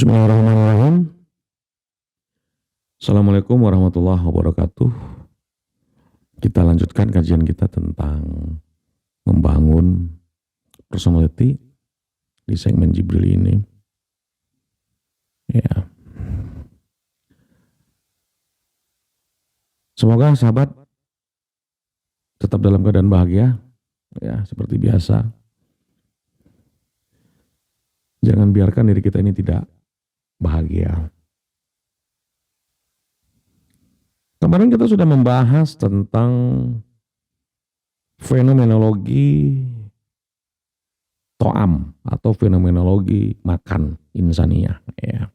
Bismillahirrahmanirrahim. Assalamualaikum warahmatullahi wabarakatuh. Kita lanjutkan kajian kita tentang membangun personality di segmen Jibril ini. Ya. Semoga sahabat tetap dalam keadaan bahagia, ya seperti biasa. Jangan biarkan diri kita ini tidak bahagia. Kemarin kita sudah membahas tentang fenomenologi to'am atau fenomenologi makan insaniyah. Ya.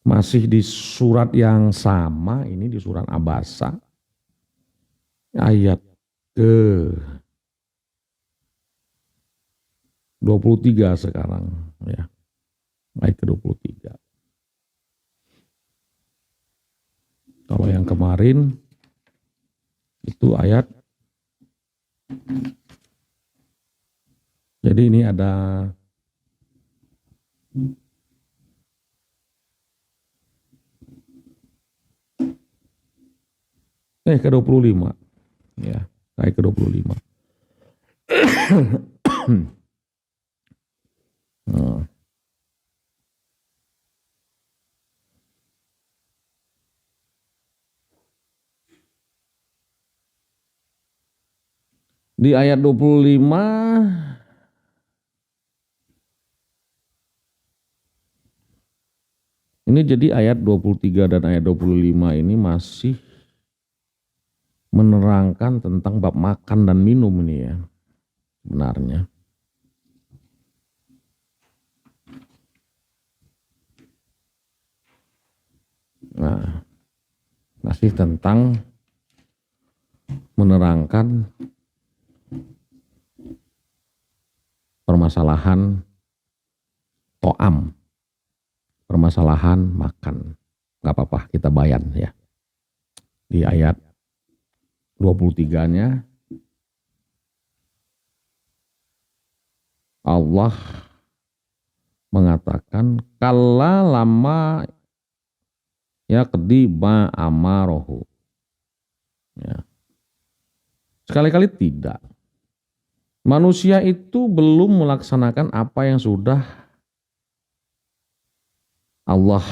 Masih di surat yang sama, ini di surat Abasa, ayat ke 23 sekarang. Ya. Ayat ke 23. Kalau yang kemarin itu ayat, jadi ini ada ke 25. Ya, ayat ke 25. Nah. Di ayat 25 ini, jadi ayat 23 dan ayat 25 ini masih menerangkan tentang bab makan dan minum ini ya, sebenarnya. Nah, masih tentang menerangkan permasalahan to'am, permasalahan makan. Gak apa-apa, kita bayan ya. Di ayat 23-nya Allah mengatakan kalla lama yaqdi ma amarohu. Ya. Sekali-kali tidak. Manusia itu belum melaksanakan apa yang sudah Allah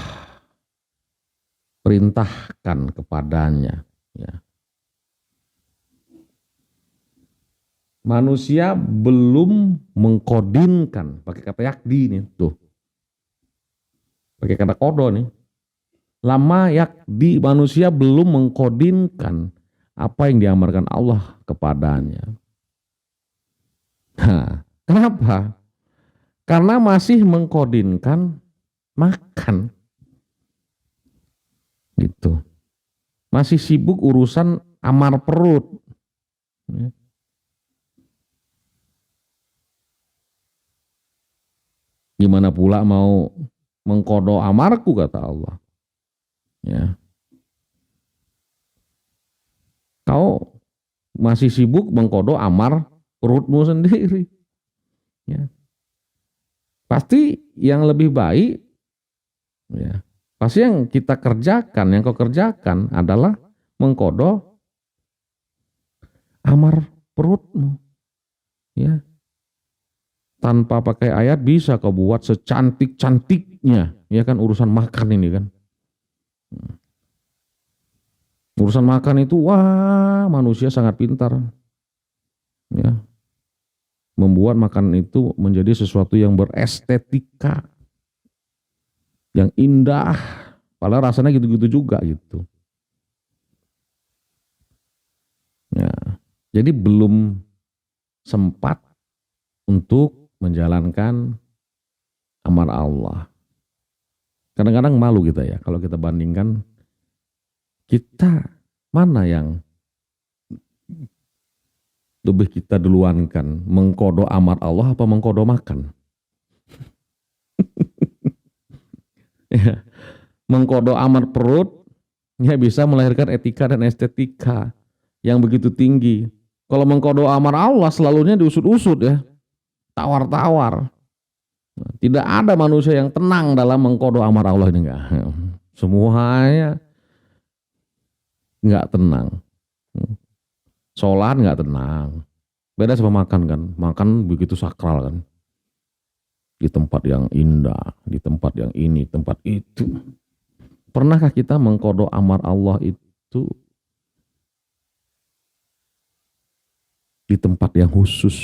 perintahkan kepadanya. Ya. Manusia belum mengkodinkan, pakai kata yakdi nih, tuh. Pakai kata kodo nih. Lama yakdi, manusia belum mengkodinkan apa yang diamarkan Allah kepadanya. Nah, kenapa? Karena masih mengkodinkan makan. Gitu. Masih sibuk urusan amar perut. Gimana pula mau mengkodo amarku, kata Allah. Ya. Kau masih sibuk mengkodo amar perutmu sendiri. Ya. Pasti yang lebih baik, ya, pasti yang kita kerjakan, yang kau kerjakan adalah mengkodo amar perutmu. Ya. Tanpa pakai ayat bisa kau buat secantik-cantiknya, ya kan, urusan makan ini kan. Urusan makan itu, wah, manusia sangat pintar. Ya. Membuat makanan itu menjadi sesuatu yang berestetika, yang indah, padahal rasanya gitu-gitu juga gitu. Ya, jadi belum sempat untuk menjalankan amar Allah. Kadang-kadang malu kita ya kalau kita bandingkan, kita mana yang lebih kita duluankan, mengkodo amar Allah apa mengkodo makan? Ya, mengkodo amar perut ya bisa melahirkan etika dan estetika yang begitu tinggi. Kalau mengkodo amar Allah selalunya diusut-usut ya, tawar-tawar. Tidak ada manusia yang tenang dalam mengkodo amar Allah ini, enggak. Semuanya enggak tenang. Sholat enggak tenang. Beda sama makan kan. Makan begitu sakral kan. Di tempat yang indah, di tempat yang ini, tempat itu. Pernahkah kita mengkodo amar Allah itu di tempat yang khusus?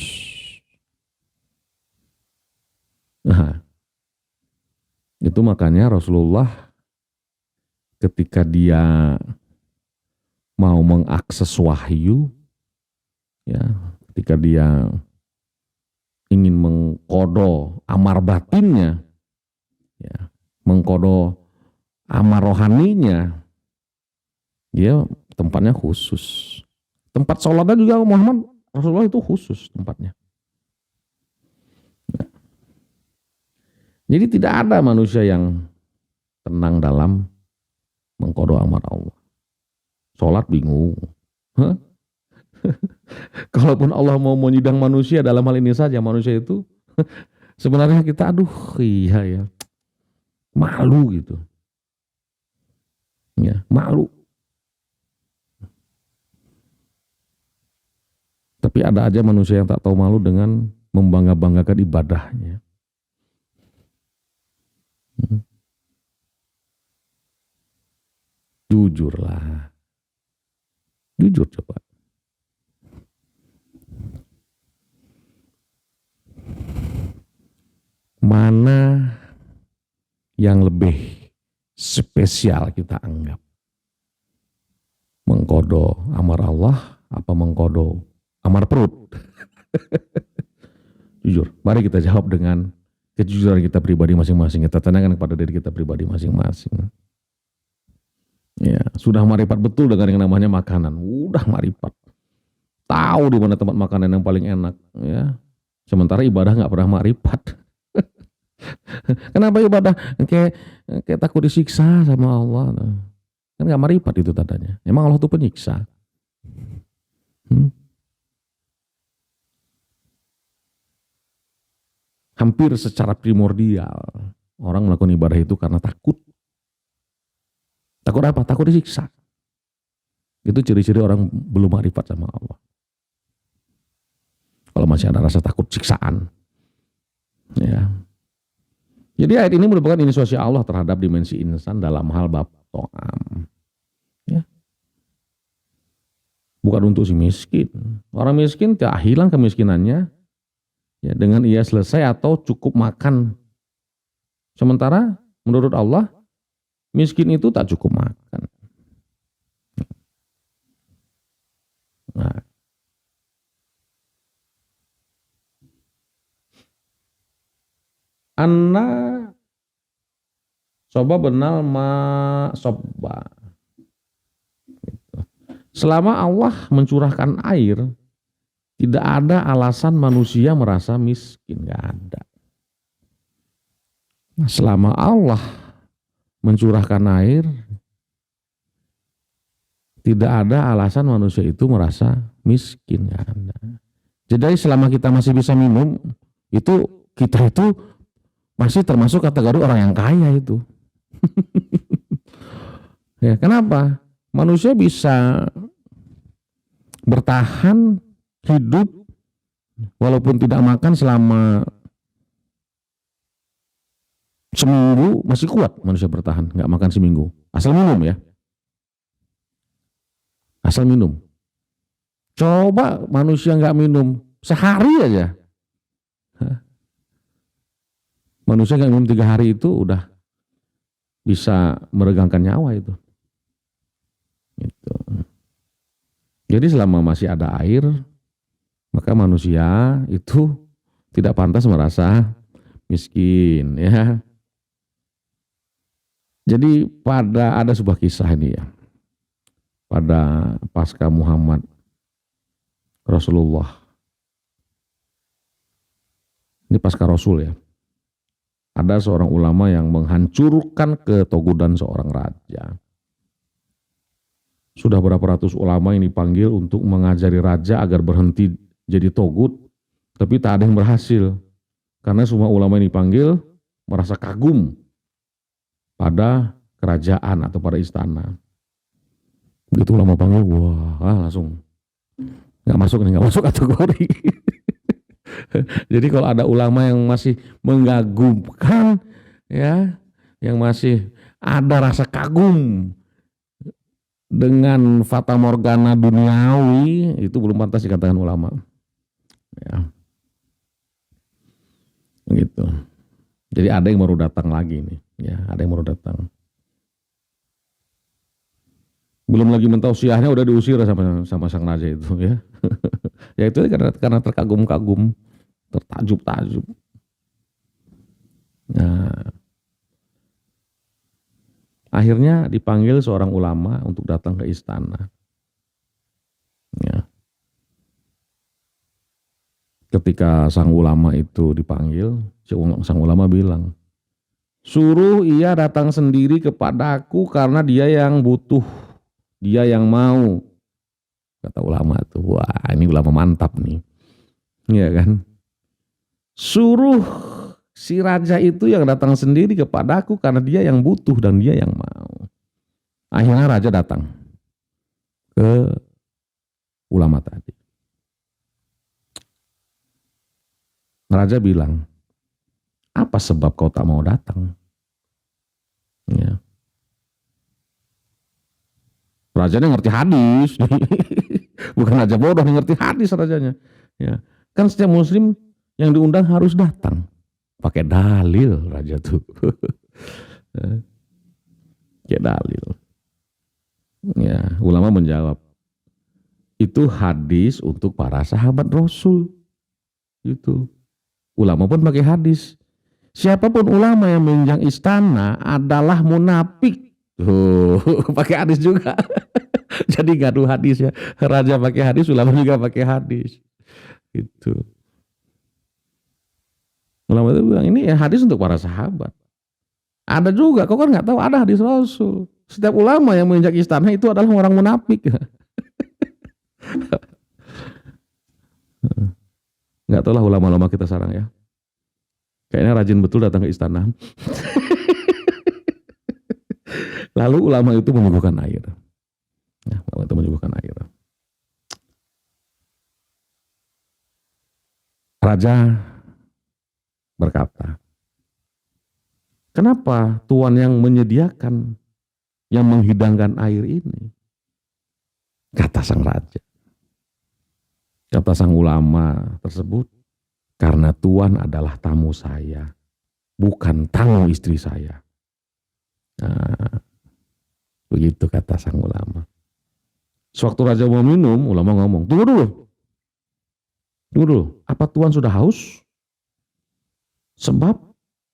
Nah, itu makanya Rasulullah ketika dia mau mengakses wahyu, ya, ketika dia ingin mengkodo amar batinnya, ya, mengkodo amar rohaninya, dia tempatnya khusus. Tempat sholatnya juga Muhammad Rasulullah itu khusus tempatnya. Jadi tidak ada manusia yang tenang dalam mengkodo amar Allah. Sholat bingung. Kalaupun Allah mau menyidang manusia dalam hal ini saja, manusia itu sebenarnya kita iya ya, malu gitu. Ya, malu. Tapi ada aja manusia yang tak tahu malu dengan membangga-banggakan ibadahnya. Jujurlah. Jujur coba. Mana yang lebih spesial kita anggap? Mengkodo amar Allah apa mengkodo amar perut? Jujur, mari kita jawab dengan kejujuran kita pribadi masing-masing. Kita tanyakan kepada diri kita pribadi masing-masing. Ya, sudah marifat betul dengan yang namanya makanan. Udah marifat. Tahu di mana tempat makanan yang paling enak, ya. Sementara ibadah nggak pernah marifat. Kenapa ibadah? Kayak takut disiksa sama Allah. Kan nggak marifat itu tandanya. Emang Allah itu penyiksa. Hampir secara primordial orang melakukan ibadah itu karena takut. Takut apa? Takut disiksa. Itu ciri-ciri orang belum marifat sama Allah. Kalau masih ada rasa takut siksaan. Ya. Jadi ayat ini merupakan inisiasi Allah terhadap dimensi insan dalam hal bab to'am. Ya. Bukan untuk si miskin. Orang miskin tidak hilang kemiskinannya ya, dengan ia selesai atau cukup makan. Sementara menurut Allah miskin itu tak cukup makan. Nah. Anna soba benal ma soba. Selama Allah mencurahkan air, tidak ada alasan manusia merasa miskin, nggak ada. Selama Allah mencurahkan air, tidak ada alasan manusia itu merasa miskin, nggak ada. Jadi selama kita masih bisa minum, itu kita itu masih termasuk kategori orang yang kaya itu. Ya, kenapa? Manusia bisa bertahan hidup walaupun tidak makan selama seminggu, masih kuat manusia bertahan nggak makan seminggu. Asal minum ya. Asal minum. Coba manusia nggak minum sehari aja. Manusia nggak minum 3 hari itu udah bisa meregangkan nyawa itu. Gitu. Jadi selama masih ada air, maka manusia itu tidak pantas merasa miskin, ya. Jadi ada sebuah kisah ini ya, pada pasca Muhammad Rasulullah. Ini pasca Rasul ya. Ada seorang ulama yang menghancurkan ketogudan seorang raja. Sudah berapa ratus ulama yang dipanggil untuk mengajari raja agar berhenti jadi togut, tapi tak ada yang berhasil. Karena semua ulama yang dipanggil merasa kagum pada kerajaan atau pada istana. Begitu ulama panggil, wah langsung nggak masuk kategori. Jadi kalau ada ulama yang masih mengagumkan, ya, yang masih ada rasa kagum dengan fata morgana duniawi, itu belum pantas dikatakan ulama. Ya. Gitu. Jadi ada yang baru datang lagi nih, ya, ada yang baru datang. Belum lagi mentausiahnya udah diusir sama sang raja itu, ya. Ya itu karena terkagum-kagum, tertajub-tajub. Nah, akhirnya dipanggil seorang ulama untuk datang ke istana. Ya. Ketika sang ulama itu dipanggil, sang ulama bilang, suruh ia datang sendiri kepadaku karena dia yang butuh, dia yang mau. Kata ulama itu, wah ini ulama mantap nih. Iya kan? Suruh si raja itu yang datang sendiri kepadaku karena dia yang butuh dan dia yang mau. Akhirnya raja datang ke ulama tadi. Raja bilang, apa sebab kau tak mau datang? Ya. Rajanya ngerti hadis, bukan raja bodoh, ngerti hadis rajanya. Ya. Kan setiap muslim yang diundang harus datang, pakai dalil raja tuh, pakai dalil. Ya, ulama menjawab, itu hadis untuk para sahabat Rasul. Itu. Ulama pun pakai hadis. Siapapun ulama yang menginjak istana adalah munafik. Tuh, pakai hadis juga. Jadi gaduh hadis ya. Raja pakai hadis, ulama juga pakai hadis. Itu. Ulama itu bilang ini ya hadis untuk para sahabat. Ada juga, kau kan nggak tahu ada hadis Rasul. Setiap ulama yang menginjak istana itu adalah orang munafik. Nggak tahu lah ulama-ulama kita sekarang ya. Kayaknya rajin betul datang ke istana. Lalu ulama itu menyuguhkan air. Ya, ulama itu menyuguhkan air. Raja berkata, kenapa Tuan yang menyediakan, yang menghidangkan air ini? Kata sang raja. Kata sang ulama tersebut, karena Tuan adalah tamu saya, bukan tamu istri saya. Nah, begitu kata sang ulama. Sewaktu raja mau minum, ulama ngomong, tunggu dulu, apa Tuan sudah haus? Sebab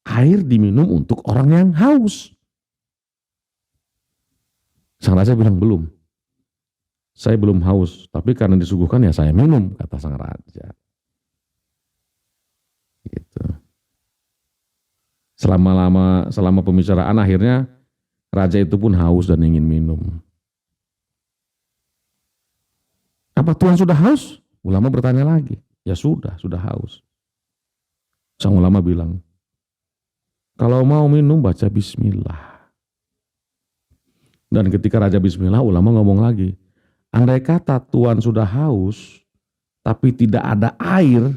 air diminum untuk orang yang haus. Sang raja bilang, belum. Saya belum haus, tapi karena disuguhkan ya saya minum, kata sang raja. Gitu. Selama pembicaraan akhirnya raja itu pun haus dan ingin minum. Apa Tuhan sudah haus? Ulama bertanya lagi. Ya sudah haus. Sang ulama bilang, kalau mau minum baca bismillah. Dan ketika raja bismillah, ulama ngomong lagi, andai kata Tuhan sudah haus, tapi tidak ada air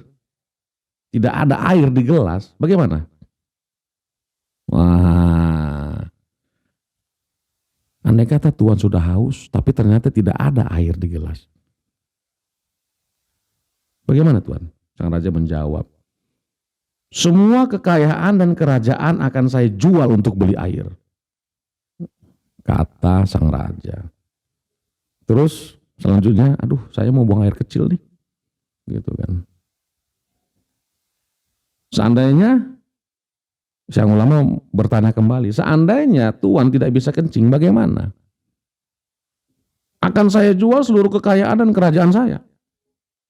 di gelas, bagaimana? Wah, andai kata Tuhan sudah haus, tapi ternyata tidak ada air di gelas. Bagaimana Tuhan? Sang raja menjawab, semua kekayaan dan kerajaan akan saya jual untuk beli air. Kata sang raja. Terus selanjutnya, aduh saya mau buang air kecil nih. Gitu kan. Seandainya, sang ulama bertanya kembali, seandainya Tuhan tidak bisa kencing, bagaimana? Akan saya jual seluruh kekayaan dan kerajaan saya.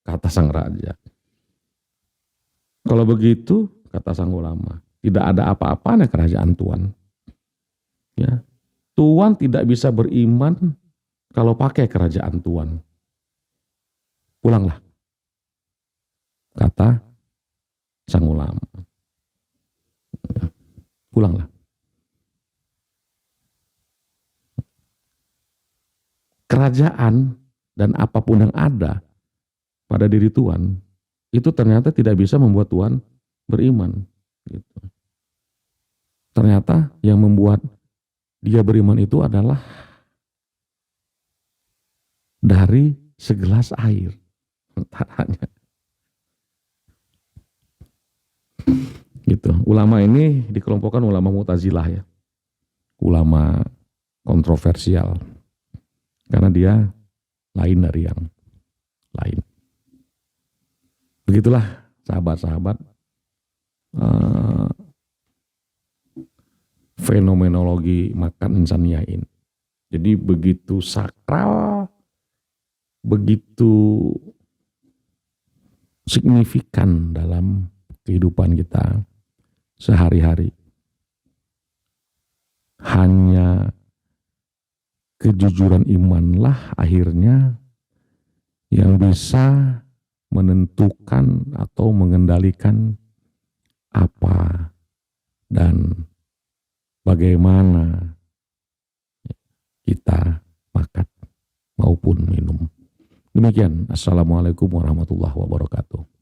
Kata sang raja. Kalau begitu, kata sang ulama, tidak ada apa-apanya kerajaan Tuhan. Ya, Tuhan tidak bisa beriman kalau pakai kerajaan Tuhan. Pulanglah, kata sang ulama. Pulanglah. Kerajaan dan apapun yang ada pada diri Tuhan itu ternyata tidak bisa membuat Tuhan beriman. Gitu. Ternyata yang membuat dia beriman itu adalah dari segelas air. Hanya. Gitu. Ulama ini dikelompokkan ulama Mu'tazilah ya. Ulama kontroversial. Karena dia lain dari yang lain. Begitulah sahabat-sahabat fenomenologi makan insania ini. Jadi begitu sakral, begitu signifikan dalam kehidupan kita sehari-hari. Hanya kejujuran imanlah akhirnya yang bisa menentukan atau mengendalikan apa dan bagaimana kita makan maupun minum. Demikian. Assalamualaikum warahmatullahi wabarakatuh.